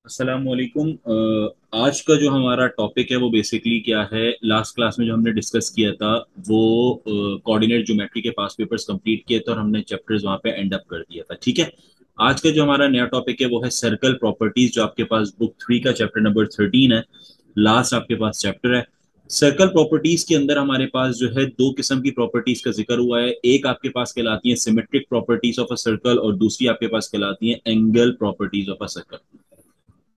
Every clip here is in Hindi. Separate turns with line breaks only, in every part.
अस्सलामुअलैकुम। आज का जो हमारा टॉपिक है वो बेसिकली क्या है, लास्ट क्लास में जो हमने डिस्कस किया था वो कोऑर्डिनेट ज्योमेट्री के पास पेपर्स कंप्लीट किए थे और हमने चैप्टर्स वहाँ पे एंड अप कर दिया था। ठीक है, आज का जो हमारा नया टॉपिक है वो है सर्कल प्रॉपर्टीज, जो आपके पास बुक 3 का चैप्टर नंबर 13 है। लास्ट आपके पास चैप्टर है। सर्कल प्रॉपर्टीज के अंदर हमारे पास जो है दो किस्म की प्रॉपर्टीज का जिक्र हुआ है। एक आपके पास कहलाती है symmetric properties of a circle और दूसरी आपके पास कहलाती है angle properties of a circle.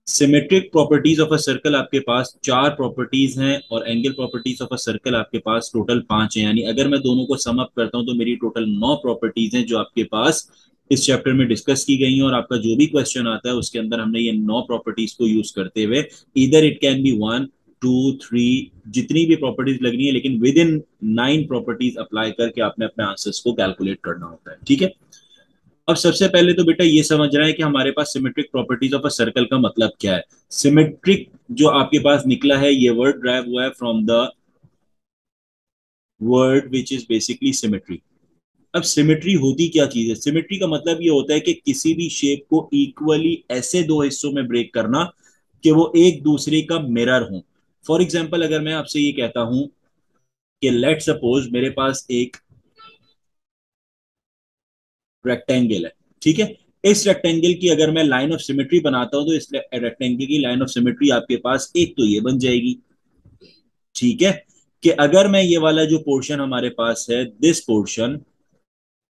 Symmetric properties of a circle आपके पास चार प्रॉपर्टीज हैं और angle properties of a circle आपके पास टोटल पांच हैं। यानी अगर मैं दोनों को सम अप करता हूं तो मेरी टोटल नौ प्रॉपर्टीज हैं जो आपके पास इस चैप्टर में डिस्कस की गई हैं। और आपका जो भी क्वेश्चन आता है उसके अंदर हमने ये नौ प्रॉपर्टीज को यूज करते हुए इधर it can be one two three जितनी भी प्रॉपर्टीज लगनी है, लेकिन with in nine properties apply करके आपने अपने आंसर्स को कैलकुलेट करना होता है। ठीक है, अब सबसे पहले तो बेटा ये समझना है कि हमारे पास symmetric properties of a circle का मतलब क्या है। सिमेट्रिक जो आपके पास निकला है ये वर्ड ड्राइव हुआ है from the word which is basically symmetry. अब सिमेट्री होती क्या चीज है? सिमेट्री का मतलब ये होता है कि किसी भी शेप को इक्वली ऐसे दो हिस्सों में ब्रेक करना कि वो एक दूसरे का मिरर हो। फॉर एग्जाम्पल, अगर मैं आपसे ये कहता हूं कि लेट सपोज मेरे पास एक रेक्टेंगल है। ठीक है, इस रेक्टेंगल की अगर मैं लाइन ऑफ सिमेट्री बनाता हूं तो इस रेक्टेंगल की लाइन ऑफ सिमेट्री आपके पास एक तो ये बन जाएगी। ठीक है, कि अगर मैं ये वाला जो पोर्शन हमारे पास है दिस पोर्शन,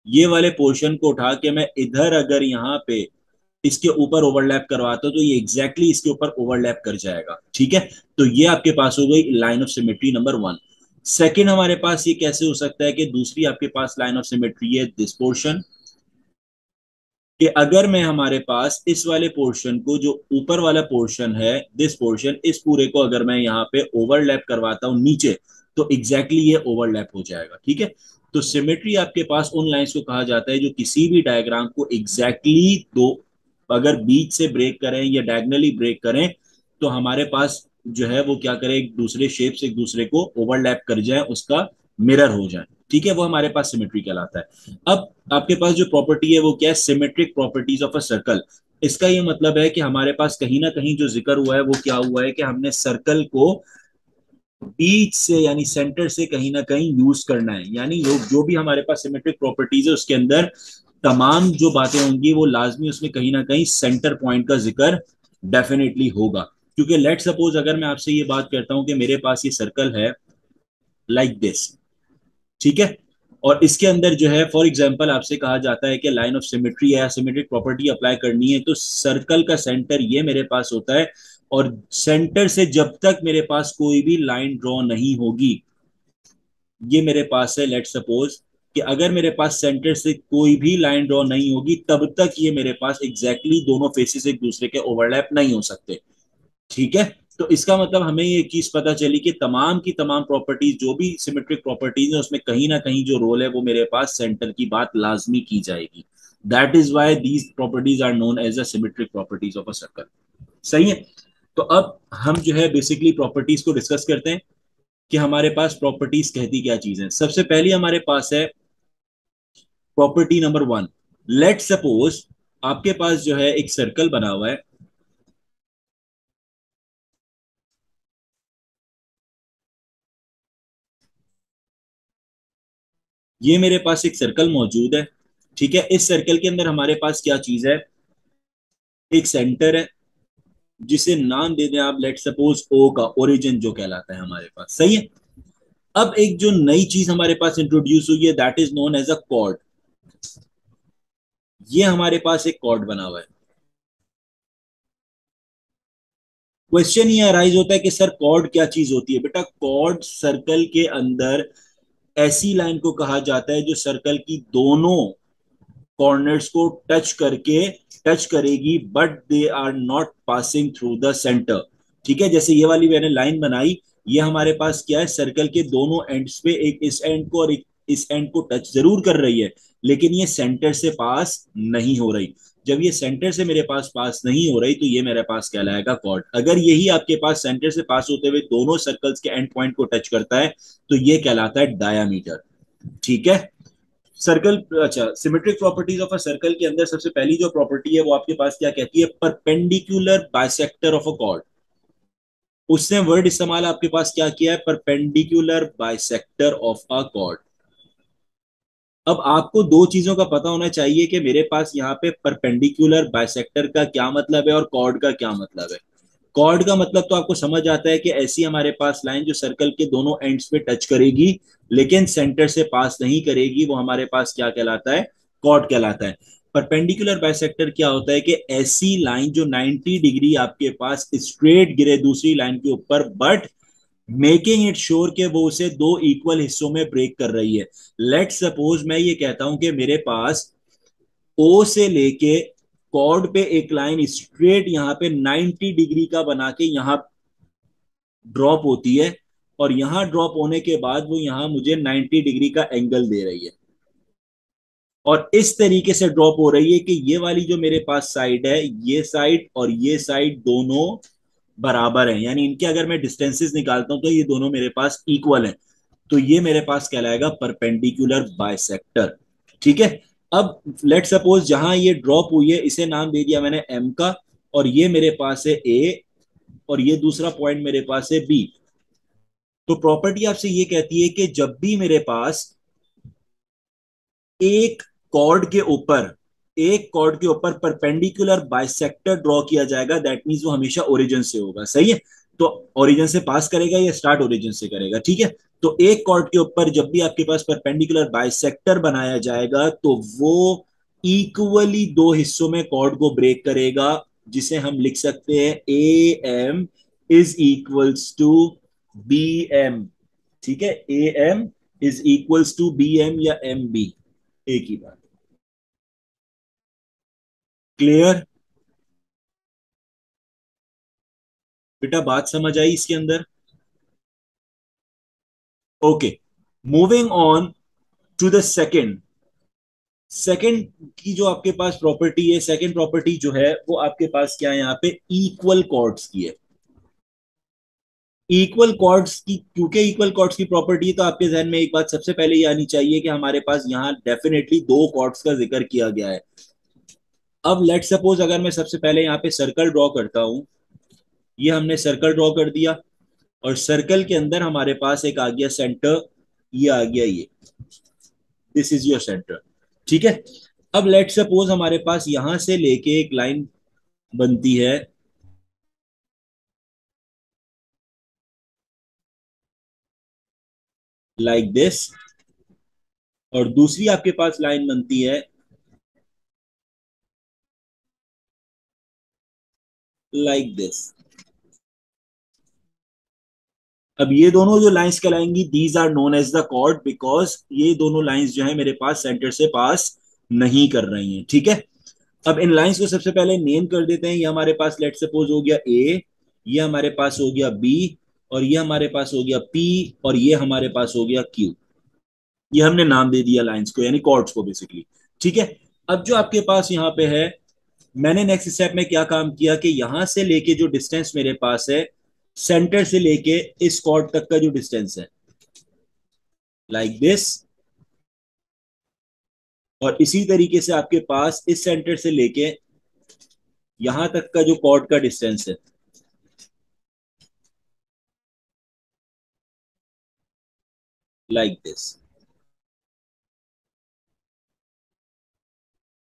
ये वाले पोर्शन को उठा के मैं इधर अगर यहाँ पे इसके ऊपर ओवरलैप करवाता हूं तो ये एग्जैक्टली exactly इसके ऊपर ओवरलैप कर जाएगा। ठीक है, तो ये आपके पास हो गई line of symmetry number one. Second हमारे पास ये कैसे हो सकता है कि दूसरी आपके पास लाइन ऑफ सिमेट्री है दिस पोर्शन, कि अगर मैं हमारे पास इस वाले पोर्शन को जो ऊपर वाला पोर्शन है दिस पोर्शन, इस पूरे को अगर मैं यहाँ पे ओवरलैप करवाता हूँ नीचे तो एग्जैक्टली exactly ये ओवरलैप हो जाएगा। ठीक है, तो सिमेट्री आपके पास उन लाइंस को कहा जाता है जो किसी भी डायग्राम को एग्जैक्टली exactly दो अगर बीच से ब्रेक करें या डायगनली ब्रेक करें तो हमारे पास जो है वो क्या करें, एक दूसरे शेप से एक दूसरे को ओवरलैप कर जाए, उसका मिरर हो जाए। ठीक है, वो हमारे पास सिमेट्री कहलाता है। अब आपके पास जो प्रॉपर्टी है वो क्या है? Symmetric properties of a circle. इसका ये मतलब है कि हमारे पास कहीं ना कहीं जो जिक्र हुआ है वो क्या हुआ है कि हमने सर्कल को बीच से यानी सेंटर से कहीं ना कहीं यूज करना है। यानी जो भी हमारे पास सिमेट्रिक प्रॉपर्टीज है उसके अंदर तमाम जो बातें होंगी वो लाजमी उसमें कहीं ना कहीं सेंटर पॉइंट का जिक्र डेफिनेटली होगा। क्योंकि लेट सपोज अगर मैं आपसे ये बात करता हूं कि मेरे पास ये सर्कल है लाइक दिस। ठीक है, और इसके अंदर जो है फॉर एग्जांपल आपसे कहा जाता है कि लाइन ऑफ सिमेट्री है, सिमेट्रिक प्रॉपर्टी अप्लाई करनी है, तो सर्कल का सेंटर ये मेरे पास होता है। और सेंटर से जब तक मेरे पास कोई भी लाइन ड्रॉ नहीं होगी, ये मेरे पास है लेट सपोज कि अगर मेरे पास सेंटर से कोई भी लाइन ड्रॉ नहीं होगी तब तक ये मेरे पास एग्जैक्टली exactly दोनों फेसेस एक दूसरे के ओवरलैप नहीं हो सकते। ठीक है, तो इसका मतलब हमें ये चीज पता चली कि तमाम की तमाम प्रॉपर्टीज जो भी सिमेट्रिक प्रॉपर्टीज है उसमें कहीं ना कहीं जो रोल है वो मेरे पास सेंटर की बात लाजमी की जाएगी। That is why these properties are known as a symmetric properties of a circle. सही है, तो अब हम जो है बेसिकली प्रॉपर्टीज को डिस्कस करते हैं कि हमारे पास प्रॉपर्टीज कहती क्या चीज है। सबसे पहली हमारे पास है property number one. Let suppose आपके पास जो है एक सर्कल बना हुआ है। ये मेरे पास एक सर्कल मौजूद है। ठीक है, इस सर्कल के अंदर हमारे पास क्या चीज है? एक सेंटर है जिसे नाम दे दें आप लेट सपोज ओ का, ओरिजिन जो कहलाता है हमारे पास। सही है, अब एक जो नई चीज हमारे पास इंट्रोड्यूस हुई है that is known as a chord. ये हमारे पास एक कॉर्ड बना हुआ है। क्वेश्चन ये अराइज होता है कि सर कॉर्ड क्या चीज होती है? बेटा कॉर्ड सर्कल के अंदर ऐसी लाइन को कहा जाता है जो सर्कल की दोनों कॉर्नर्स को टच करेगी but they are not passing through the centre. ठीक है, जैसे ये वाली मैंने लाइन बनाई, ये हमारे पास क्या है? सर्कल के दोनों एंड्स पे एक इस एंड को और एक इस एंड को टच जरूर कर रही है, लेकिन ये सेंटर से पास नहीं हो रही। जब ये सेंटर से मेरे पास नहीं हो रही तो ये मेरे पास कहलाएगा कॉर्ड। अगर यही आपके पास सेंटर से पास होते हुए दोनों सर्कल्स के एंड पॉइंट को टच करता है तो ये कहलाता है डायामीटर। ठीक है, सर्कल, अच्छा, symmetric properties of a circle के अंदर सबसे पहली जो प्रॉपर्टी है वो आपके पास क्या कहती है, perpendicular bisector of a cord. उसने वर्ड इस्तेमाल आपके पास क्या किया है, perpendicular bisector of a cord. अब आपको दो चीजों का पता होना चाहिए कि मेरे पास यहाँ पे परपेंडिकुलर बाइसेक्टर का क्या मतलब है और कॉर्ड का क्या मतलब है। कॉर्ड का मतलब तो आपको समझ आता है कि ऐसी हमारे पास लाइन जो सर्कल के दोनों एंड्स पे टच करेगी लेकिन सेंटर से पास नहीं करेगी, वो हमारे पास क्या कहलाता है, कॉर्ड कहलाता है। परपेंडिकुलर बाइसेक्टर क्या होता है कि ऐसी लाइन जो 90 डिग्री आपके पास स्ट्रेट गिरे दूसरी लाइन के ऊपर, बट मेकिंग इट श्योर कि वो उसे दो इक्वल हिस्सों में ब्रेक कर रही है। लेट सपोज मैं ये कहता हूं कि मेरे पास ओ से लेके कॉर्ड पे एक लाइन स्ट्रेट यहां पे 90 डिग्री का बना के यहां ड्रॉप होती है, और यहां ड्रॉप होने के बाद वो यहां मुझे 90 डिग्री का एंगल दे रही है, और इस तरीके से ड्रॉप हो रही है कि ये वाली जो मेरे पास साइड है, ये साइड और ये साइड दोनों बराबर है, यानी इनके अगर मैं डिस्टेंसेस निकालता हूं तो ये दोनों मेरे पास इक्वल है। तो ये मेरे पास कहलाएगा परपेंडिकुलर बाइसेक्टर। ठीक है। अब लेट सपोज जहां ये ड्रॉप हुई है इसे नाम दे दिया मैंने एम का, और ये मेरे पास है ए, और ये दूसरा पॉइंट मेरे पास है बी। तो प्रॉपर्टी आपसे ये कहती है कि जब भी मेरे पास एक कॉर्ड के ऊपर एक कॉर्ड के ऊपर परपेंडिकुलर बाइसेक्टर ड्रॉ किया जाएगा, दैट मींस वो हमेशा ओरिजिन से होगा। सही है। तो ओरिजिन से पास करेगा या स्टार्ट ओरिजिन से करेगा। ठीक है। तो एक कॉर्ड के ऊपर जब भी आपके पास परपेंडिकुलर बाइसेक्टर बनाया जाएगा तो वो इक्वली दो हिस्सों में कॉर्ड को ब्रेक करेगा, जिसे हम लिख सकते हैं A M is equals to B M. ठीक है। A M is equals to B M या एम बी, एक ही बात। क्लियर? बेटा बात समझ आई इसके अंदर? Okay, moving on to the second. Second की जो आपके पास प्रॉपर्टी है, सेकंड प्रॉपर्टी जो है वो आपके पास क्या है, यहाँ पे इक्वल कॉर्ड्स की है। इक्वल कॉर्ड्स की, क्योंकि इक्वल कॉर्ड्स की प्रॉपर्टी, तो आपके जहन में एक बात सबसे पहले ये आनी चाहिए कि हमारे पास यहाँ डेफिनेटली दो कॉर्ड्स का जिक्र किया गया है। अब लेट सपोज अगर मैं सबसे पहले यहाँ पे सर्कल ड्रॉ करता हूं, ये हमने सर्कल ड्रॉ कर दिया, और सर्कल के अंदर हमारे पास एक आ गया सेंटर, ये आ गया ये, दिस इज योर सेंटर। ठीक है। अब लेट सपोज हमारे पास यहां से लेके एक लाइन बनती है लाइक दिस, और दूसरी आपके पास लाइन बनती है लाइक दिस। अब ये दोनों जो लाइंस कहलाएंगी, these are known as the chord, because ये दोनों लाइंस जो है मेरे पास सेंटर से पास नहीं कर रही हैं। ठीक है। अब इन लाइंस को सबसे पहले नेम कर देते हैं। ये हमारे पास लेट सपोज हो गया ए, ये हमारे पास हो गया बी, और ये हमारे पास हो गया पी, और ये हमारे पास हो गया क्यू। ये हमने नाम दे दिया लाइंस को, यानी कॉर्ड्स को बेसिकली। ठीक है। अब जो आपके पास यहाँ पे है, मैंने नेक्स्ट स्टेप में क्या काम किया कि यहां से लेके जो डिस्टेंस मेरे पास है, सेंटर से लेके इस कॉर्ड तक का जो डिस्टेंस है, लाइक दिस, और इसी तरीके से आपके पास इस सेंटर से लेके यहां तक का जो कॉर्ड का डिस्टेंस है, लाइक दिस।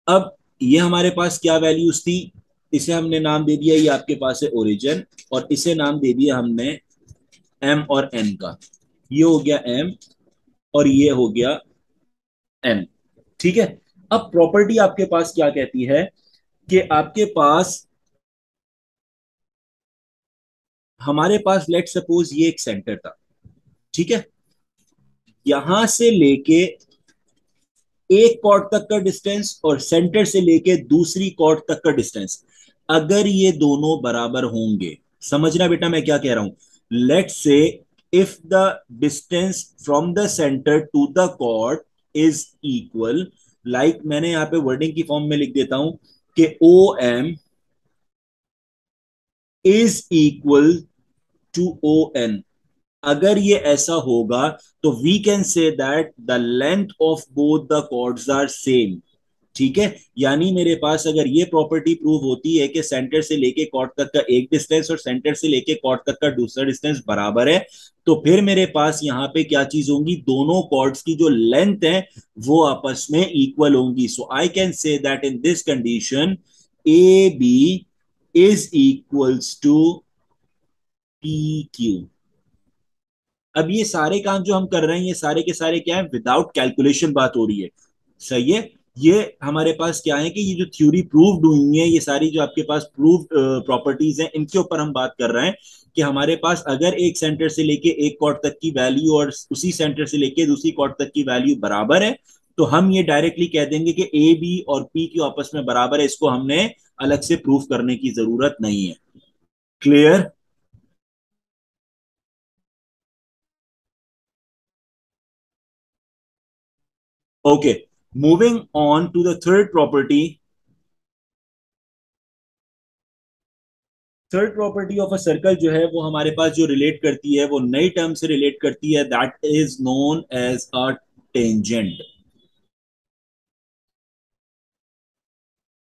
अब ये हमारे पास क्या वैल्यूज थी, इसे हमने नाम दे दिया, ये आपके पास है ओरिजिन, और इसे नाम दे दिया हमने एम और एन का। ये हो गया एम और ये हो गया एन। ठीक है। अब प्रॉपर्टी आपके पास क्या कहती है कि आपके पास, हमारे पास लेट सपोज ये एक सेंटर था। ठीक है। यहां से लेके एक कॉर्ड तक का डिस्टेंस और सेंटर से लेके दूसरी कॉर्ड तक का डिस्टेंस, अगर ये दोनों बराबर होंगे, समझना बेटा मैं क्या कह रहा हूं। Let say if the distance from the centre to the chord is equal, like मैंने यहां पे वर्डिंग की फॉर्म में लिख देता हूं कि O M is equal to O N. अगर ये ऐसा होगा तो we can say that the length of both the chords are same. ठीक है, यानी मेरे पास अगर ये प्रॉपर्टी प्रूव होती है कि सेंटर से लेके कॉर्ड तक का एक डिस्टेंस और सेंटर से लेके कॉर्ड तक का दूसरा डिस्टेंस बराबर है, तो फिर मेरे पास यहाँ पे क्या चीज होंगी, दोनों कॉर्ड्स की जो लेंथ है वो आपस में इक्वल होंगी। So I can say that in this condition A B is equals to P Q. अब ये सारे काम जो हम कर रहे हैं ये सारे के सारे क्या है, विदाउट कैलकुलेशन बात हो रही है। सही है, ये हमारे पास क्या है कि ये जो थ्योरी प्रूव्ड हुई है, ये सारी जो आपके पास प्रूव्ड प्रॉपर्टीज हैं, इनके ऊपर हम बात कर रहे हैं कि हमारे पास अगर एक सेंटर से लेके एक कॉर्ड तक की वैल्यू और उसी सेंटर से लेके दूसरी कॉर्ड तक की वैल्यू बराबर है, तो हम ये डायरेक्टली कह देंगे कि ए बी और पी क्यू आपस में बराबर है। इसको हमने अलग से प्रूफ करने की जरूरत नहीं है। Clear? Okay, moving on to the third property. Third property of a circle जो है वो हमारे पास जो रिलेट करती है वो नई टर्म से रिलेट करती है, that is known as a tangent.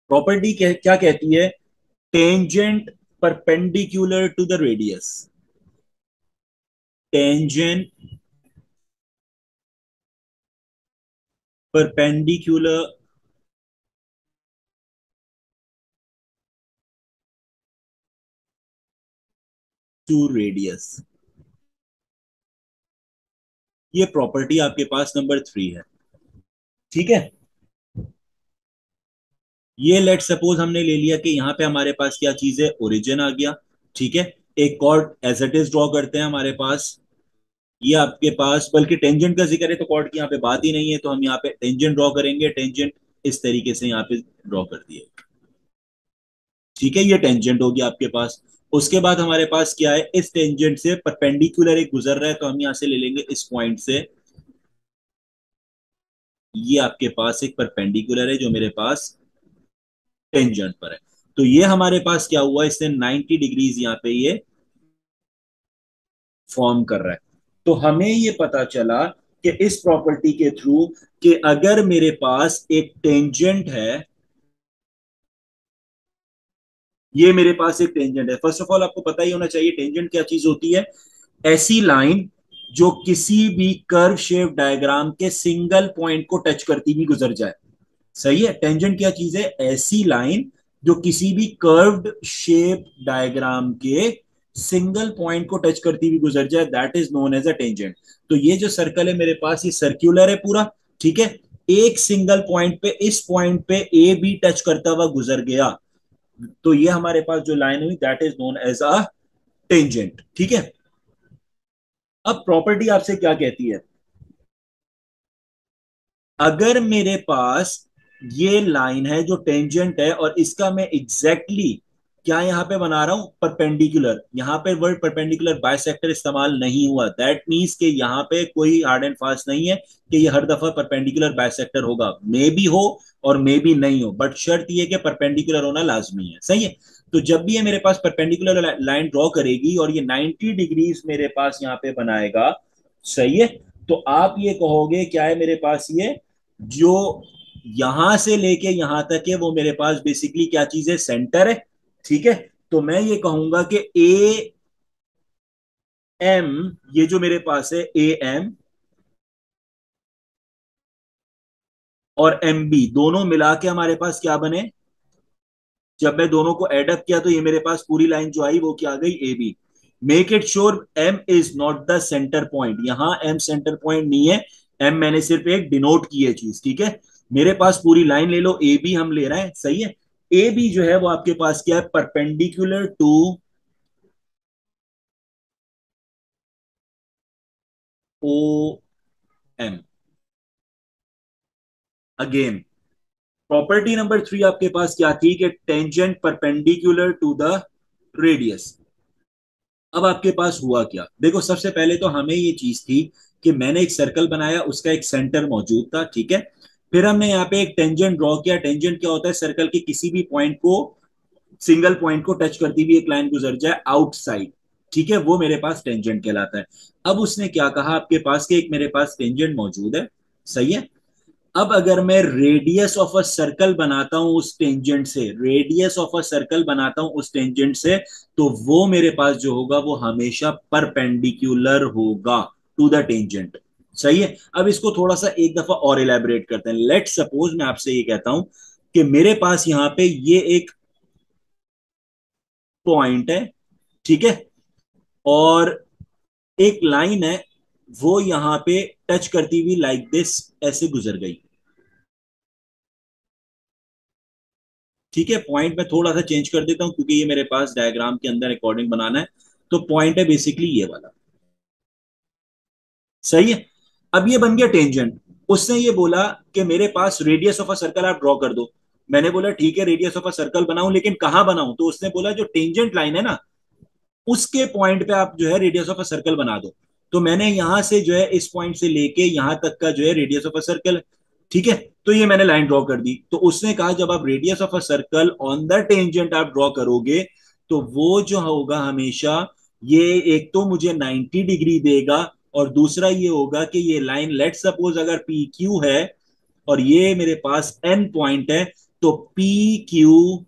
Property क्या कहती है, tangent perpendicular to the radius. Tangent perpendicular to radius. ये प्रॉपर्टी आपके पास नंबर 3 है। ठीक है, ये लेट सपोज हमने ले लिया कि यहाँ पे हमारे पास क्या चीज है, ओरिजिन आ गया। ठीक है, एक chord as it is draw करते हैं हमारे पास। ये आपके पास, बल्कि टेंजेंट का जिक्र है तो कॉर्ड की यहाँ पे बात ही नहीं है, तो हम यहाँ पे टेंजेंट ड्रॉ करेंगे। टेंजेंट इस तरीके से यहाँ पे ड्रॉ कर दिए। ठीक है, ये टेंजेंट होगी आपके पास। उसके बाद हमारे पास क्या है, इस टेंजेंट से परपेंडिकुलर एक गुजर रहा है, तो हम यहाँ से ले लेंगे इस पॉइंट से। ये आपके पास एक परपेंडिकुलर है जो मेरे पास टेंजेंट पर है। तो ये हमारे पास क्या हुआ, इससे 90 डिग्रीज यहाँ पे ये फॉर्म कर रहा है। तो हमें ये पता चला कि इस प्रॉपर्टी के थ्रू कि अगर मेरे पास एक टेंजेंट है, ये मेरे पास एक टेंजेंट है। फर्स्ट ऑफ ऑल आपको पता ही होना चाहिए टेंजेंट क्या चीज होती है, ऐसी लाइन जो किसी भी कर्व शेप डायग्राम के सिंगल पॉइंट को टच करती हुई गुजर जाए। सही है, टेंजेंट क्या चीज है, ऐसी लाइन जो किसी भी कर्व्ड शेप डायग्राम के सिंगल पॉइंट को टच करती हुई गुजर जाए, that is known as a tangent. तो ये जो सर्कल है मेरे पास, ये सर्क्यूलर है पूरा। ठीक है, एक सिंगल पॉइंट पे, इस पॉइंट पे ए बी टच करता हुआ गुजर गया, तो ये हमारे पास जो लाइन हुई that is known as a tangent. ठीक है, अब प्रॉपर्टी आपसे क्या कहती है, अगर मेरे पास ये लाइन है जो टेंजेंट है और इसका मैं एग्जैक्टली क्या यहां पे बना रहा हूं, परपेंडिकुलर। यहां पे वर्ड परपेंडिकुलर बाइसेक्टर इस्तेमाल नहीं हुआ, दैट मींस कि यहां पे कोई हार्ड एंड फास्ट नहीं है कि ये हर दफा परपेंडिकुलर बाइसेक्टर होगा। मे भी हो और मे भी नहीं हो, बट शर्त ये कि परपेंडिकुलर होना लाजमी है। सही है, तो जब भी ये मेरे पास परपेंडिकुलर लाइन ड्रॉ करेगी और ये 90 डिग्रीज मेरे पास यहाँ पे बनाएगा, सही है, तो आप ये कहोगे क्या है मेरे पास, ये जो यहां से लेके यहां तक है वो मेरे पास बेसिकली क्या चीज है, सेंटर है। ठीक है, तो मैं ये कहूंगा कि ए एम, ये जो मेरे पास है ए एम और एम बी दोनों मिला के हमारे पास क्या बने, जब मैं दोनों को एडअप किया तो ये मेरे पास पूरी लाइन जो आई वो क्या आ गई, A B. Make it sure M is not the centre point, यहां एम सेंटर पॉइंट नहीं है। एम मैंने सिर्फ एक डिनोट की है चीज। ठीक है, मेरे पास पूरी लाइन ले लो, ए बी हम ले रहे हैं। सही है, ए बी जो है वो आपके पास क्या है, perpendicular to O M. Again property number 3 आपके पास क्या थी कि tangent perpendicular to the radius. अब आपके पास हुआ क्या, देखो सबसे पहले तो हमें ये चीज थी कि मैंने एक सर्कल बनाया, उसका एक सेंटर मौजूद था। ठीक है, फिर हमने यहाँ पे एक टेंजेंट ड्रॉ किया। टेंजेंट क्या होता है, सर्कल के किसी भी पॉइंट को, सिंगल पॉइंट को टच करती हुई एक लाइन गुजर जाए आउटसाइड। ठीक है, वो मेरे पास टेंजेंट कहलाता है। अब उसने क्या कहा आपके पास कि एक मेरे पास टेंजेंट मौजूद है, सही है। अब अगर मैं रेडियस ऑफ अ सर्कल बनाता हूं उस टेंजेंट से, रेडियस ऑफ अ सर्कल बनाता हूं उस टेंजेंट से, तो वो मेरे पास जो होगा वो हमेशा परपेंडिकुलर होगा टू द टेंजेंट, सही है। अब इसको थोड़ा सा एक दफा और इलेबोरेट करते हैं। लेट सपोज मैं आपसे ये कहता हूं कि मेरे पास यहां पे ये एक पॉइंट है, ठीक है, और एक लाइन है, वो यहां पे टच करती हुई लाइक दिस ऐसे गुजर गई, ठीक है। पॉइंट में थोड़ा सा चेंज कर देता हूं क्योंकि ये मेरे पास डायग्राम के अंदर अकॉर्डिंग बनाना है। तो पॉइंट है बेसिकली ये वाला, सही है। अब ये बन गया टेंजेंट। उसने ये बोला कि मेरे पास रेडियस ऑफ अ सर्कल आप ड्रॉ कर दो। मैंने बोला ठीक है, रेडियस ऑफ अ सर्कल बनाऊं, लेकिन कहां बनाऊं? तो उसने बोला जो टेंजेंट लाइन है ना, उसके पॉइंट पे आप जो है रेडियस ऑफ अ सर्कल बना दो। तो मैंने यहां से जो है इस पॉइंट से लेके यहां तक का जो है रेडियस ऑफ अ सर्कल, ठीक है। तो ये मैंने लाइन ड्रॉ कर दी। तो उसने कहा जब आप radius of a circle on the tangent आप ड्रॉ करोगे, तो वो जो होगा हमेशा, ये एक तो मुझे 90 डिग्री देगा, और दूसरा ये होगा कि ये लाइन, लेट सपोज अगर पी क्यू है और ये मेरे पास एन पॉइंट है, तो P Q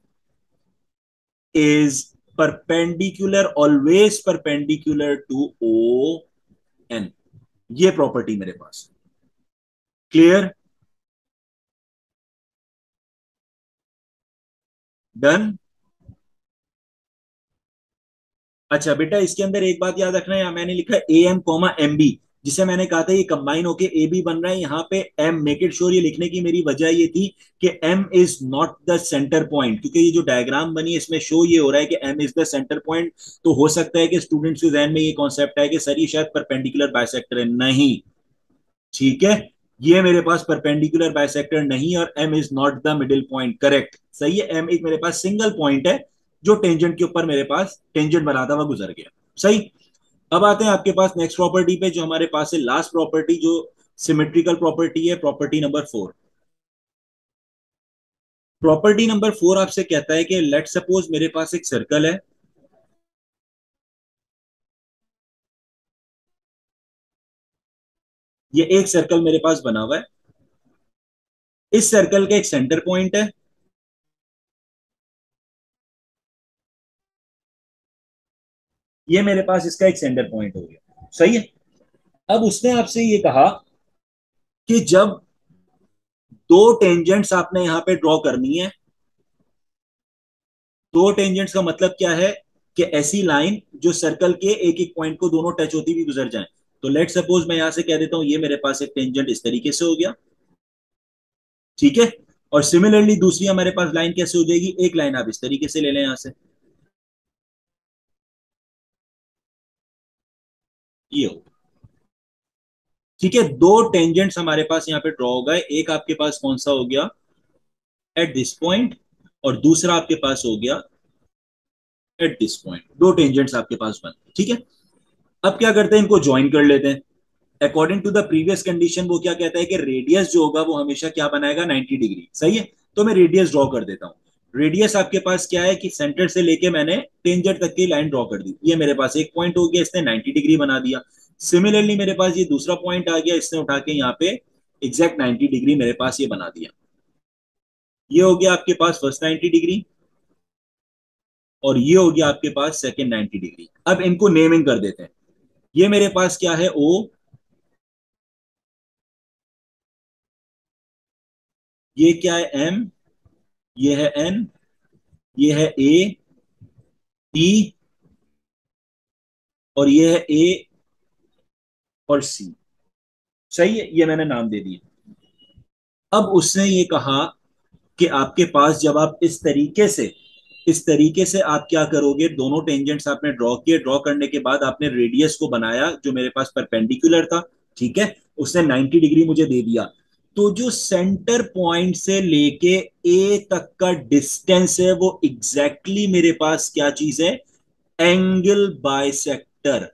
is perpendicular, always perpendicular to O N। ये प्रॉपर्टी मेरे पास क्लियर, डन। अच्छा बेटा, इसके अंदर एक बात याद रखना है, यहाँ मैंने लिखा A M comma M B, जिसे मैंने कहा था ये कंबाइन होके ए बी बन रहा है। यहाँ पे एम, मेक इट श्योर, ये लिखने की मेरी वजह ये थी कि M is not the centre point, क्योंकि ये जो डायग्राम बनी है इसमें शो ये हो रहा है कि M is the centre point. तो हो सकता है कि स्टूडेंट्स के जहन में ये कॉन्सेप्ट है कि सर ये शायद परपेंडिकुलर बाइसेक्टर है, नहीं, ठीक है। ये मेरे पास परपेंडिकुलर बाइसेक्टर नहीं, और M is not the middle point, correct, सही है। एम एक मेरे पास सिंगल पॉइंट है जो टेंजेंट के ऊपर मेरे पास टेंजेंट बनाता हुआ गुजर गया, सही। अब आते हैं आपके पास नेक्स्ट प्रॉपर्टी पे, जो हमारे पास है लास्ट प्रॉपर्टी, जो सिमेट्रिकल प्रॉपर्टी है, प्रॉपर्टी नंबर 4। प्रॉपर्टी नंबर 4 आपसे कहता है कि लेट सपोज मेरे पास एक सर्कल है, ये एक सर्कल मेरे पास बना हुआ है, इस सर्कल का एक सेंटर पॉइंट है, ये मेरे पास इसका एक सेंटर पॉइंट हो गया, सही है। अब उसने आपसे ये कहा कि जब दो टेंजेंट्स आपने यहां पे ड्रॉ करनी है, दो टेंजेंट्स का मतलब क्या है कि ऐसी लाइन जो सर्कल के एक एक पॉइंट को दोनों टच होती हुई गुजर जाए। तो लेट सपोज मैं यहां से कह देता हूं ये मेरे पास एक टेंजेंट इस तरीके से हो गया, ठीक है। और सिमिलरली दूसरी हमारे पास लाइन कैसे हो जाएगी, एक लाइन आप इस तरीके से ले लें यहां से, ये हो, ठीक है। दो टेंजेंट्स हमारे पास यहाँ पे ड्रॉ हो गए, एक आपके पास कौन सा हो गया एट दिस पॉइंट, और दूसरा आपके पास हो गया एट दिस पॉइंट। दो टेंजेंट्स आपके पास बन, ठीक है। अब क्या करते हैं, इनको ज्वाइन कर लेते हैं। According to the previous condition वो क्या कहता है कि रेडियस जो होगा वो हमेशा क्या बनाएगा, 90 डिग्री, सही है। तो मैं रेडियस ड्रॉ कर देता हूं। रेडियस आपके पास क्या है कि सेंटर से लेके मैंने टेंजेंट तक की लाइन ड्रॉ कर दी, ये मेरे पास एक पॉइंट हो गया, इसने 90 डिग्री बना दिया। सिमिलरली मेरे पास ये दूसरा पॉइंट आ गया, इसने उठा के यहाँ पे एग्जैक्ट 90 डिग्री मेरे पास ये बना दिया। ये हो गया आपके पास फर्स्ट 90 डिग्री, और ये हो गया आपके पास सेकेंड 90 डिग्री। अब इनको नेमिंग कर देते हैं। ये मेरे पास क्या है, ओ, ये क्या है, एम, ये है एन, ये है ए, टी, और ये है ए और सी, सही है। ये मैंने नाम दे दिए। अब उसने ये कहा कि आपके पास जब आप इस तरीके से आप क्या करोगे, दोनों टेंजेंट्स आपने ड्रॉ किए, ड्रॉ करने के बाद आपने रेडियस को बनाया जो मेरे पास परपेंडिकुलर था, ठीक है। उसने 90 डिग्री मुझे दे दिया। तो जो सेंटर पॉइंट से लेके ए तक का डिस्टेंस है वो एग्जैक्टली exactly मेरे पास क्या चीज है, एंगल बाइसेक्टर,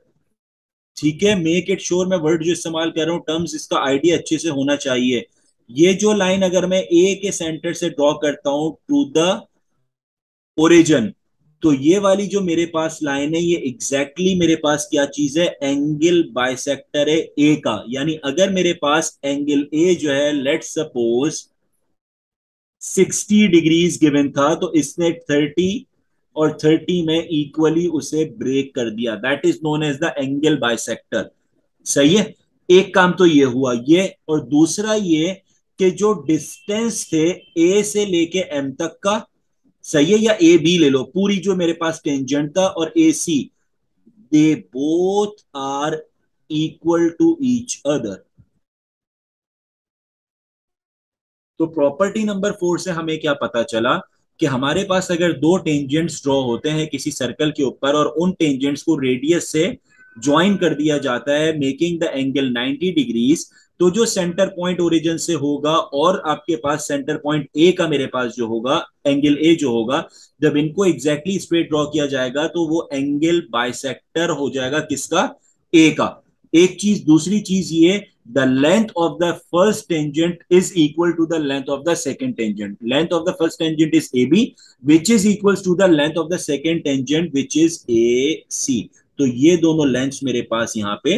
ठीक है। मेक इट श्योर मैं वर्ड जो इस्तेमाल कर रहा हूं, टर्म्स, इसका आइडिया अच्छे से होना चाहिए। ये जो लाइन अगर मैं ए के सेंटर से ड्रॉ करता हूं टू द ओरिजिन, तो ये वाली जो मेरे पास लाइन है, ये एग्जैक्टली मेरे पास क्या चीज है, एंगल बाइसेक्टर है ए का। यानी अगर मेरे पास एंगल ए जो है, लेट्स सपोज 60 डिग्रीज गिवन था, तो इसने 30 और 30 में इक्वली उसे ब्रेक कर दिया। That is known as the angle bisector. सही है। एक काम तो ये हुआ ये, और दूसरा ये कि जो डिस्टेंस थे ए से लेके एम तक का, सही है, या ए बी ले लो, पूरी जो मेरे पास टेंजेंट था और A C, they both are equal to each other. तो प्रॉपर्टी नंबर 4 से हमें क्या पता चला कि हमारे पास अगर दो टेंजेंट्स ड्रॉ होते हैं किसी सर्कल के ऊपर, और उन टेंजेंट्स को रेडियस से ज्वाइन कर दिया जाता है मेकिंग द एंगल 90 डिग्रीज, तो जो सेंटर पॉइंट ओरिजिन से होगा और आपके पास सेंटर पॉइंट ए का मेरे पास जो होगा, एंगल ए जो होगा, जब इनको एग्जैक्टली स्ट्रेट ड्रॉ किया जाएगा तो वो एंगल बाइसेक्टर हो जाएगा किसका, ए का। एक चीज, दूसरी चीज ये, the length of the first tangent is equal to the length of the second tangent. Length of the first tangent is AB, which is equals to the length of the second tangent, which is AC. तो ये दोनों लेंथ्स मेरे पास यहाँ पे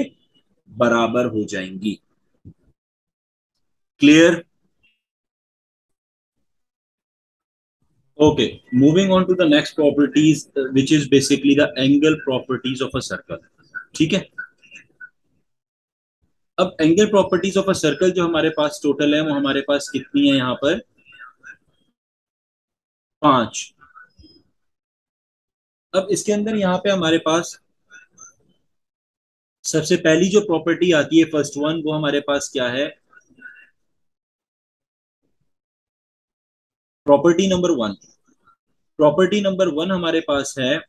बराबर हो जाएंगी। Clear? Okay, moving on to the next properties, which is basically the angle properties of a circle. ठीक है। अब angle properties of a circle जो हमारे पास टोटल है, वो हमारे पास कितनी है यहाँ पर, 5। अब इसके अंदर यहाँ पे हमारे पास सबसे पहली जो प्रॉपर्टी आती है, फर्स्ट वन, वो हमारे पास क्या है, प्रॉपर्टी नंबर 1। प्रॉपर्टी नंबर 1 हमारे पास है,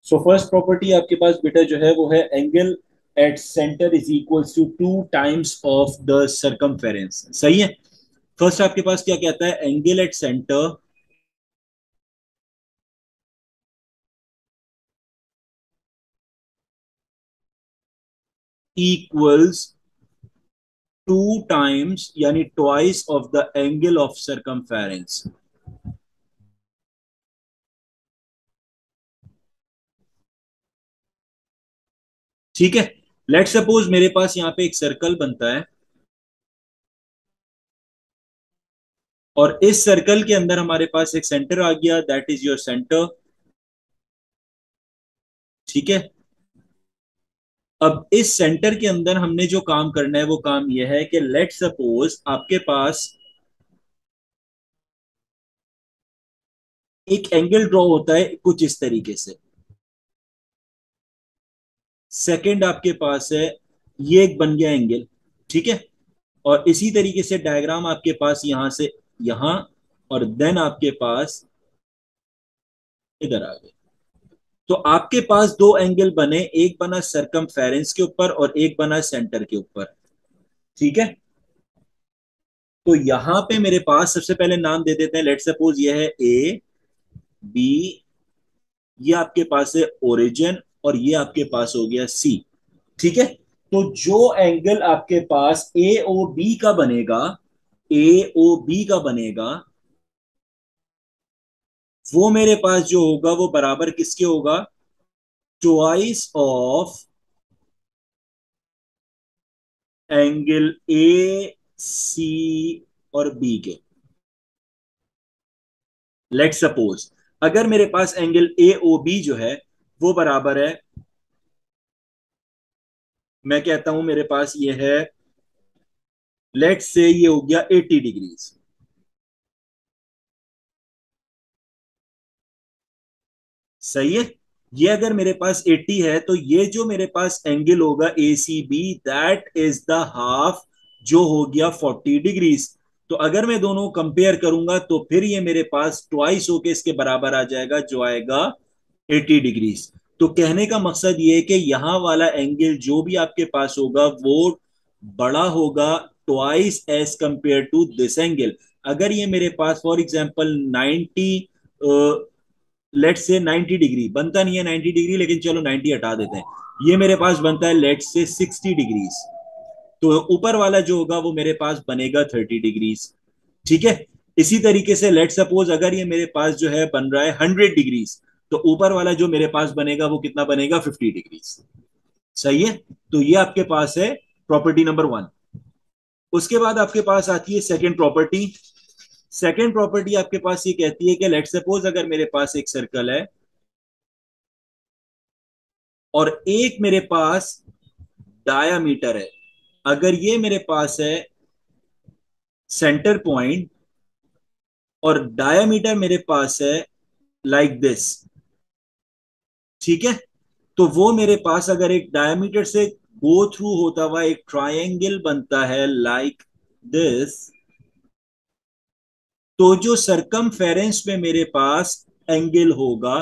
सो फर्स्ट प्रॉपर्टी आपके पास बेटा जो है वो है, angle at centre is equals to 2 times of the circumference. सही है। फर्स्ट आपके पास क्या कहता है, angle at centre equals 2 times, यानी twice of the angle of circumference. ठीक है। लेट सपोज मेरे पास यहाँ पे एक सर्कल बनता है, और इस सर्कल के अंदर हमारे पास एक सेंटर आ गया, दैट इज योर सेंटर। ठीक है। अब इस सेंटर के अंदर हमने जो काम करना है, वो काम यह है कि लेट सपोज आपके पास एक एंगल ड्रॉ होता है कुछ इस तरीके से। सेकंड आपके पास है, ये एक बन गया एंगल। ठीक है। और इसी तरीके से डायग्राम आपके पास यहां से यहां, और देन आपके पास इधर आ गए। तो आपके पास दो एंगल बने, एक बना सरकमफेरेंस के ऊपर और एक बना सेंटर के ऊपर। ठीक है। तो यहां पे मेरे पास सबसे पहले नाम दे देते हैं, लेट सपोज ये है ए बी, ये आपके पास है ओरिजिन, और ये आपके पास हो गया सी। ठीक है। तो जो एंगल आपके पास ए ओ बी का बनेगा, ए ओ बी का बनेगा, वो मेरे पास जो होगा वो बराबर किसके होगा, ट्वाइस ऑफ एंगल ए सी और बी के। लेट सपोज अगर मेरे पास एंगल ए ओ बी जो है वो बराबर है, मैं कहता हूं मेरे पास ये है, लेट से ये हो गया 80 डिग्रीज। सही है। ये अगर मेरे पास 80 है, तो ये जो मेरे पास एंगल होगा A C B, that is the half, जो हो गया 40 डिग्रीज। तो अगर मैं दोनों कंपेयर करूंगा तो फिर ये मेरे पास ट्वाइस होके इसके बराबर आ जाएगा, जो आएगा 80 डिग्रीज। तो कहने का मकसद ये है कि यहां वाला एंगल जो भी आपके पास होगा वो बड़ा होगा twice as compare to this angle. अगर ये मेरे पास फॉर एग्जांपल 90, लेट से 90 डिग्री बनता नहीं है, 90 डिग्री, लेकिन चलो 90 हटा देते हैं, ये मेरे पास बनता है लेट से 60 डिग्रीज। तो ऊपर वाला जो होगा वो मेरे पास बनेगा 30 डिग्रीज। ठीक है। इसी तरीके से लेट सपोज अगर ये मेरे पास जो है बन रहा है 100 डिग्रीज, तो ऊपर वाला जो मेरे पास बनेगा वो कितना बनेगा, 50 डिग्रीज। सही है। तो ये आपके पास है प्रॉपर्टी नंबर 1। उसके बाद आपके पास आती है सेकेंड प्रॉपर्टी। सेकेंड प्रॉपर्टी आपके पास ये कहती है कि लेट सपोज अगर मेरे पास एक सर्कल है और एक मेरे पास डायामीटर है, अगर ये मेरे पास है सेंटर पॉइंट और डायामीटर मेरे पास है लाइक दिस, ठीक है, तो वो मेरे पास अगर एक डायमीटर से गो थ्रू होता हुआ एक ट्रायंगल बनता है लाइक दिस, तो जो सरकमफेरेंस में मेरे पास एंगल होगा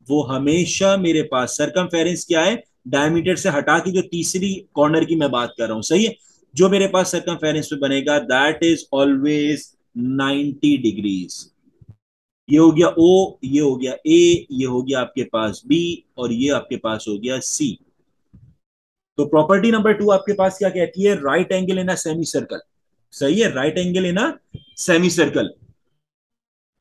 वो हमेशा मेरे पास, सरकमफेरेंस क्या है, डायमीटर से हटा के जो तीसरी कॉर्नर की मैं बात कर रहा हूं, सही है, जो मेरे पास सरकमफेरेंस में बनेगा दैट इज ऑलवेज 90 डिग्रीज। ये हो गया ओ, ये हो गया ए, ये हो गया आपके पास बी, और ये आपके पास हो गया सी। तो प्रॉपर्टी नंबर 2 आपके पास क्या कहती है, right angle in a semi circle. सही है, right angle in a semi circle.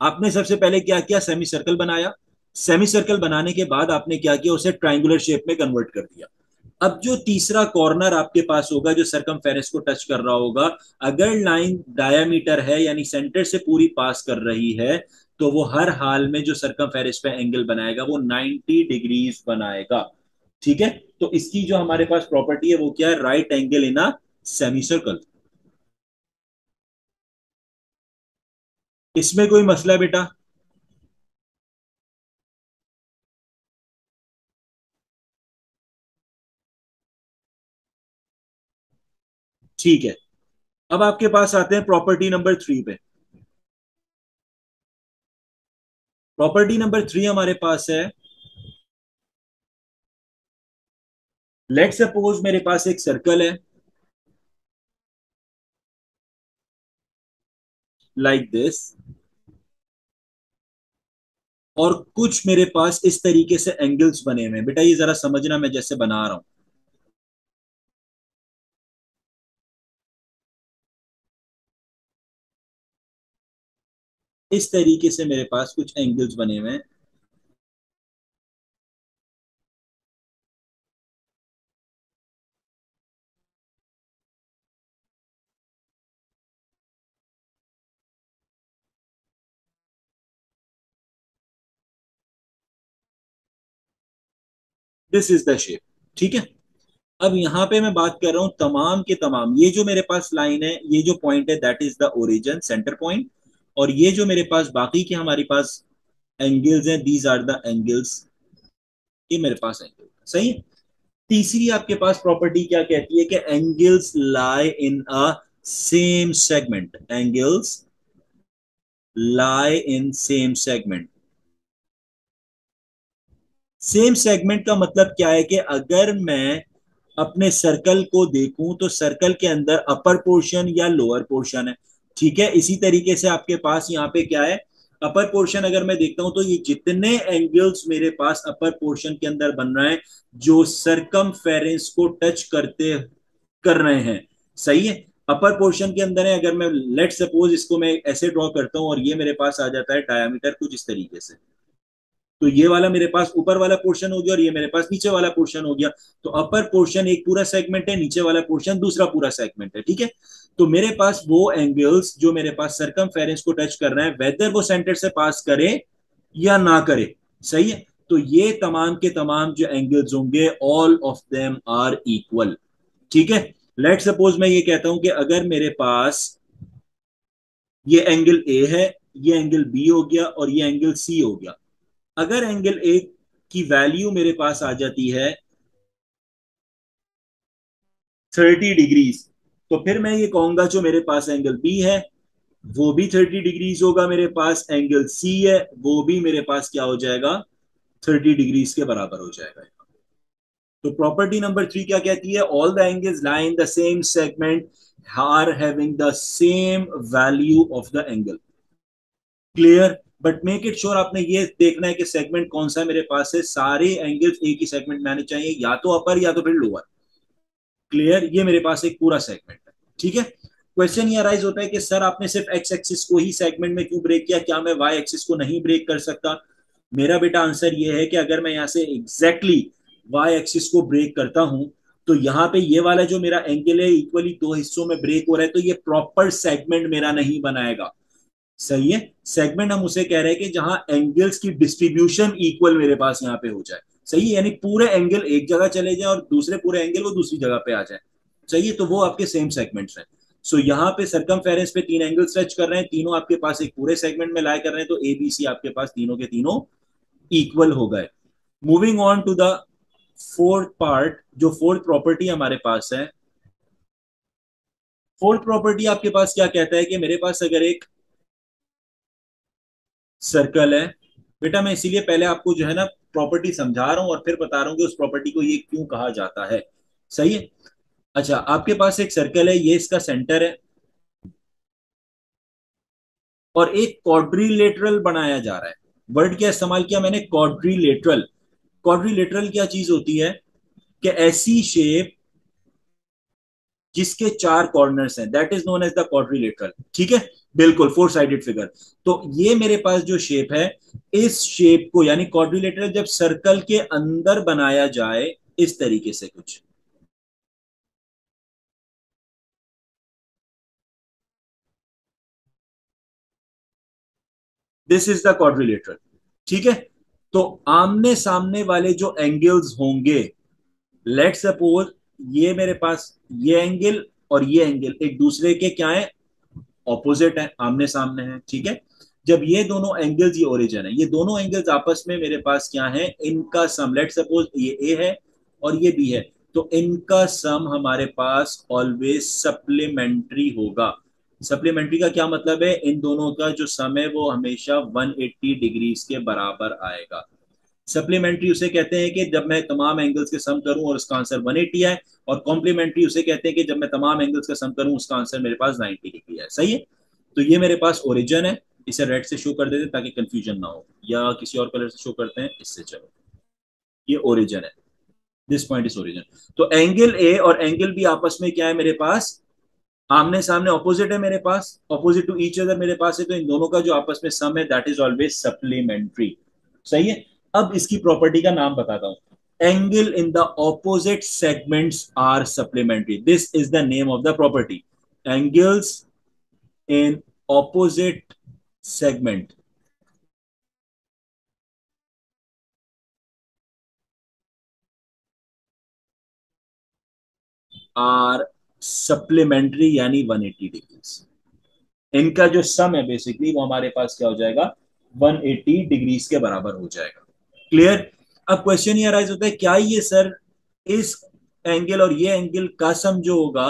आपने सबसे पहले क्या किया, सेमी सर्कल बनाया। सेमी सर्कल बनाने के बाद आपने क्या किया, उसे ट्राइंगुलर शेप में कन्वर्ट कर दिया। अब जो तीसरा कॉर्नर आपके पास होगा जो सरकमफेरेंस को टच कर रहा होगा, अगर लाइन डायामीटर है यानी सेंटर से पूरी पास कर रही है, तो वो हर हाल में जो सरकमफेरेंस पे एंगल बनाएगा वो 90 डिग्रीज बनाएगा। ठीक है। तो इसकी जो हमारे पास प्रॉपर्टी है वो क्या है, right angle in a semi circle. इसमें कोई मसला है बेटा? ठीक है। अब आपके पास आते हैं प्रॉपर्टी नंबर 3 पे। प्रॉपर्टी नंबर 3 हमारे पास है, लेट सपोज मेरे पास एक सर्कल है लाइक दिस, और कुछ मेरे पास इस तरीके से एंगल्स बने हुए हैं। बेटा ये जरा समझना, मैं जैसे बना रहा हूं, इस तरीके से मेरे पास कुछ एंगल्स बने हुए हैं। This is the shape. ठीक है। अब यहां पे मैं बात कर रहा हूं तमाम के तमाम, ये जो मेरे पास लाइन है, ये जो पॉइंट है that is the origin, centre point, और ये जो मेरे पास बाकी के हमारे पास एंगल्स हैं, दीज आर द एंगल्स, ये मेरे पास एंगल, सही है। तीसरी आपके पास प्रॉपर्टी क्या कहती है कि angles lie in a same segment, angles lie in same segment. Same segment का मतलब क्या है कि अगर मैं अपने सर्कल को देखूं तो सर्कल के अंदर अपर पोर्शन या लोअर पोर्शन है। ठीक है। इसी तरीके से आपके पास यहाँ पे क्या है, अपर पोर्शन अगर मैं देखता हूं तो ये जितने एंगल्स मेरे पास अपर पोर्शन के अंदर बन रहे हैं जो सरकमफेरेंस को टच करते कर रहे हैं, सही है, अपर पोर्शन के अंदर है। अगर मैं लेट सपोज इसको मैं ऐसे ड्रॉ करता हूं और ये मेरे पास आ जाता है डायमीटर कुछ इस तरीके से, तो ये वाला मेरे पास ऊपर वाला पोर्शन हो गया और ये मेरे पास नीचे वाला पोर्शन हो गया। तो अपर पोर्शन एक पूरा सेगमेंट है, नीचे वाला पोर्शन दूसरा पूरा सेगमेंट है। ठीक है। तो मेरे पास वो एंगल्स जो मेरे पास सरकमफेरेंस को टच कर रहे हैं, वेदर वो सेंटर से पास करे या ना करे, सही है, तो ये तमाम के तमाम जो एंगल्स होंगे all of them are equal. ठीक है। लेट सपोज मैं ये कहता हूं कि अगर मेरे पास ये एंगल ए है, ये एंगल बी हो गया और ये एंगल सी हो गया, अगर एंगल ए की वैल्यू मेरे पास आ जाती है 30 डिग्रीज, तो फिर मैं ये कहूंगा जो मेरे पास एंगल बी है वो भी 30 डिग्रीज होगा, मेरे पास एंगल सी है वो भी मेरे पास क्या हो जाएगा, 30 डिग्रीज के बराबर हो जाएगा। तो प्रॉपर्टी नंबर 3 क्या कहती है, all the angles lie in the same segment are having the same value of the angle. Clear? But make it sure आपने ये देखना है कि सेगमेंट कौन सा है मेरे पास है, सारे एंगल्स एक ही सेगमेंट में आने चाहिए, या तो अपर या तो फिर लोअर। क्लियर, ये मेरे पास एक पूरा सेगमेंट है। ठीक है, क्वेश्चन ये अराइज होता है कि सर आपने सिर्फ एक्स एक्सिस को ही सेगमेंट में क्यों ब्रेक किया, क्या मैं वाई एक्सिस को नहीं ब्रेक कर सकता? मेरा बेटा आंसर ये है कि अगर मैं यहां से एग्जैक्टली वाई एक्सिस को ब्रेक करता हूं तो यहाँ पे ये वाला जो मेरा एंगल है इक्वली दो हिस्सों में ब्रेक हो रहा है, तो ये प्रॉपर सेगमेंट मेरा नहीं बनाएगा। सही है, सेगमेंट हम उसे कह रहे हैं कि जहां एंगल्स की डिस्ट्रीब्यूशन इक्वल मेरे पास यहाँ पे हो जाए। सही है, यानी पूरे एंगल एक जगह चले जाए और दूसरे पूरे एंगल वो दूसरी जगह पे आ जाए। सही है, तो वो आपके सेम सेगमेंट्स हैं। सो यहाँ पे सरकमफेरेंस पे तीन एंगल स्ट्रेच कर रहे हैं, तीनों आपके पास एक पूरे सेगमेंट में लाई कर रहे हैं, तो ए बी सी आपके पास तीनों के तीनों इक्वल हो गए। Moving on to the fourth part, जो फोर्थ प्रॉपर्टी हमारे पास है। फोर्थ प्रॉपर्टी आपके पास क्या कहता है कि मेरे पास अगर एक सर्कल है, बेटा मैं इसीलिए पहले आपको जो है ना प्रॉपर्टी समझा रहा हूं और फिर बता रहा हूं कि उस प्रॉपर्टी को ये क्यों कहा जाता है। सही है, अच्छा आपके पास एक सर्कल है, ये इसका सेंटर है और एक क्वाड्रिलेटरल बनाया जा रहा है। वर्ड क्या इस्तेमाल किया मैंने? क्वाड्रिलेटरल। क्वाड्रिलेटरल क्या चीज होती है कि ऐसी शेप जिसके चार कॉर्नर्स हैं, that is known as the quadrilateral. ठीक है, बिल्कुल फोर साइडेड फिगर। तो ये मेरे पास जो शेप है, इस शेप को यानी क्वाड्रिलेटरल जब सर्कल के अंदर बनाया जाए इस तरीके से कुछ, दिस इज द क्वाड्रिलेटरल। ठीक है, तो आमने सामने वाले जो एंगल्स होंगे, लेट सपोज ये मेरे पास ये एंगल और ये एंगल एक दूसरे के क्या है? ऑपोजिट है, आमने सामने है। ठीक है, जब ये दोनों एंगल्स, ये ओरिजिन है, ये दोनों एंगल्स आपस में मेरे पास क्या है? इनका सम, लेट सपोज ये ए है और ये बी है, तो इनका सम हमारे पास ऑलवेज सप्लीमेंट्री होगा। सप्लीमेंट्री का क्या मतलब है? इन दोनों का जो सम है वो हमेशा 180 डिग्रीज के बराबर आएगा। सप्लीमेंट्री उसे कहते हैं कि जब मैं तमाम एंगल्स के सम करूं और उसका आंसर 180 है, और कॉम्प्लीमेंट्री उसे कहते हैं कि जब मैं तमाम एंगल्स का सम करूं उसका आंसर मेरे पास 90 डिग्री है। सही है, तो ये मेरे पास ओरिजिन है, इसे रेड से शो कर देते ताकि कंफ्यूजन ना हो, या किसी और कलर से शो करते हैं इससे। चलो, ये ओरिजिन है, दिस पॉइंट इज ओरिजिन। तो एंगल ए और एंगल बी आपस में क्या है मेरे पास? आमने सामने, ऑपोजिट है मेरे पास, ऑपोजिट टू ईच अदर मेरे पास है, तो इन दोनों का जो आपस में सम है दैट इज ऑलवेज सप्लीमेंट्री। सही है, अब इसकी प्रॉपर्टी का नाम बताता हूं। Angle in the opposite segments are supplementary, this is the name of the property. Angles in opposite segment are supplementary यानी 180 डिग्रीज। इनका जो सम है बेसिकली वो हमारे पास क्या हो जाएगा? 180 डिग्रीज के बराबर हो जाएगा। क्लियर? अब क्वेश्चन ये अराइज होता है, क्या ये सर इस एंगल और ये एंगल का सम जो होगा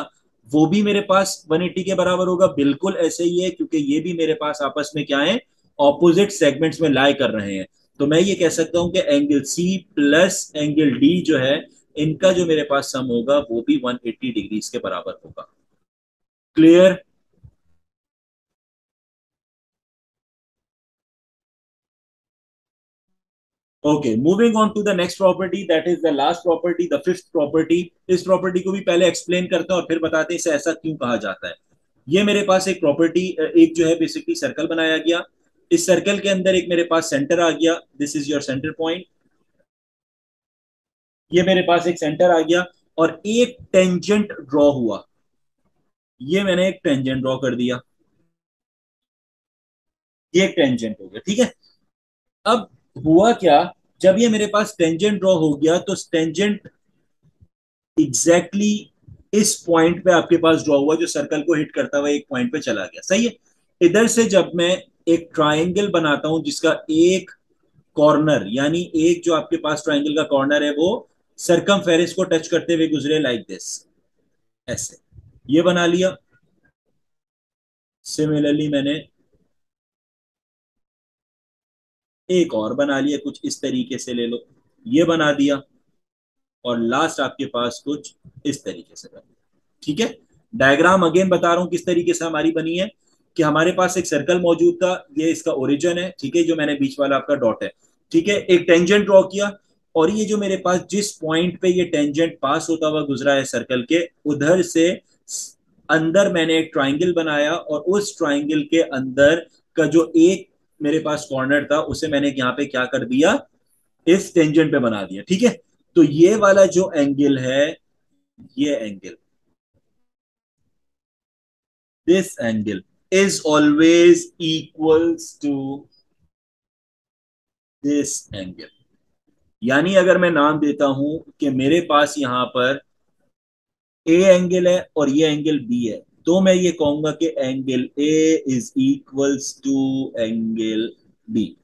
वो भी मेरे पास 180 के बराबर होगा? बिल्कुल ऐसे ही है, क्योंकि ये भी मेरे पास आपस में क्या है? ऑपोजिट सेगमेंट्स में लाई कर रहे हैं। तो मैं ये कह सकता हूं कि angle C plus angle D जो है, इनका जो मेरे पास सम होगा वो भी 180 डिग्रीज के बराबर होगा। Clear? Okay, moving on to the next property, that is the last property, the fifth property. इस प्रॉपर्टी को भी पहले एक्सप्लेन करते हैं और फिर बताते हैं इसे ऐसा क्यों कहा जाता है। ये मेरे पास एक प्रॉपर्टी, एक जो है बेसिकली सर्कल बनाया गया, इस सर्कल के अंदर एक मेरे पास सेंटर आ गया, this is your centre point. ये मेरे पास एक सेंटर आ गया और एक टेंजेंट ड्रॉ हुआ, ये मैंने एक टेंजेंट ड्रॉ कर दिया, ये एक टेंजेंट हो गया। ठीक है, अब हुआ क्या? जब ये मेरे पास टेंजेंट ड्रॉ हो गया तो टेंजेंट एग्जैक्टली इस पॉइंट पे आपके पास ड्रॉ हुआ, जो सर्कल को हिट करता हुआ एक पॉइंट पे चला गया। सही है, इधर से जब मैं एक ट्राइंगल बनाता हूं जिसका एक कॉर्नर, यानी एक जो आपके पास ट्राइंगल का कॉर्नर है वो सरकमफेरेंस को टच करते हुए गुजरे, लाइक दिस, ऐसे ये बना लिया। सिमिलरली मैंने एक और बना लिया, कुछ इस तरीके से ले लो, ये बना दिया, और लास्ट आपके पास कुछ इस तरीके से बना। ठीक है, डायग्राम अगेन बता रहा हूं किस तरीके से हमारी बनी है, कि हमारे पास एक सर्कल मौजूद था, ये इसका ओरिजिन है। ठीक है, जो मैंने बीच वाला आपका डॉट है। ठीक है, एक टेंजेंट ड्रॉ किया और ये जो मेरे पास जिस पॉइंट पे ये टेंजेंट पास होता हुआ गुजरा है सर्कल के, उधर से अंदर मैंने एक ट्राइंगल बनाया और उस ट्राइंगल के अंदर का जो एक मेरे पास कॉर्नर था उसे मैंने यहाँ पे क्या कर दिया, इस टेंजेंट पे बना दिया। ठीक है, तो ये वाला जो एंगल है, ये angle, this angle is always equals to this angle. यानी अगर मैं नाम देता हूं कि मेरे पास यहां पर ए एंगल है और ये एंगल बी है, तो मैं ये कहूंगा कि angle A is equals to angle B.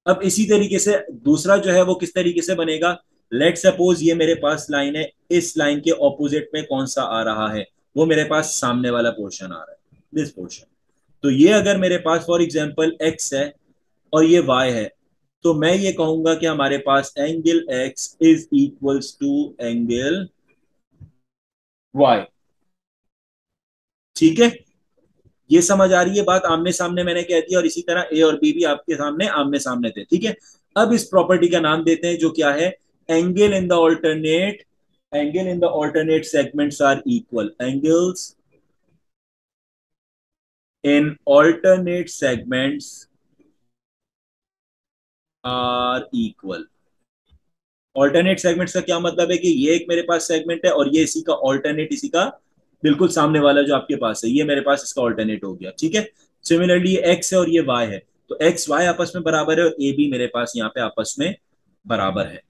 अब इसी तरीके से दूसरा जो है वो किस तरीके से बनेगा, लेट सपोज ये मेरे पास लाइन है, इस लाइन के ऑपोजिट में कौन सा आ रहा है, वो मेरे पास सामने वाला पोर्शन आ रहा है, दिस पोर्शन। तो ये अगर मेरे पास फॉर एग्जांपल एक्स है और ये वाई है, तो मैं ये कहूंगा कि हमारे पास angle X is equals to angle Y. ठीक है, ये समझ आ रही है बात, आमने सामने मैंने कह दिया, और इसी तरह ए और बी भी आपके सामने आमने सामने थे। ठीक है, अब इस प्रॉपर्टी का नाम देते हैं जो क्या है, angle in the alternate, angle in the alternate segments are equal, angles in alternate segments are equal. Alternate segments का क्या मतलब है कि ये एक मेरे पास सेगमेंट है और ये इसी का ऑल्टरनेट, इसी का बिल्कुल सामने वाला जो आपके पास है, ये मेरे पास इसका ऑल्टरनेट हो गया। ठीक है, सिमिलरली ये एक्स है और ये वाई है, तो एक्स वाई आपस में बराबर है और ए बी मेरे पास यहाँ पे आपस में बराबर है।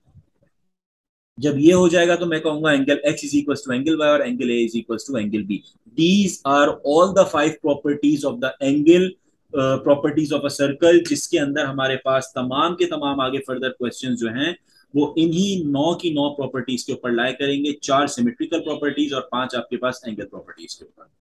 जब ये हो जाएगा तो मैं कहूंगा angle X is equal to angle Y और angle A is equal to angle B. These are all the 5 properties of the angle, properties of a circle, जिसके अंदर हमारे पास तमाम के तमाम आगे फर्दर क्वेश्चन जो हैं वो इन्हीं 9 की 9 प्रॉपर्टीज के ऊपर लाए करेंगे, 4 सिमेट्रिकल प्रॉपर्टीज और 5 आपके पास एंगल प्रॉपर्टीज के ऊपर।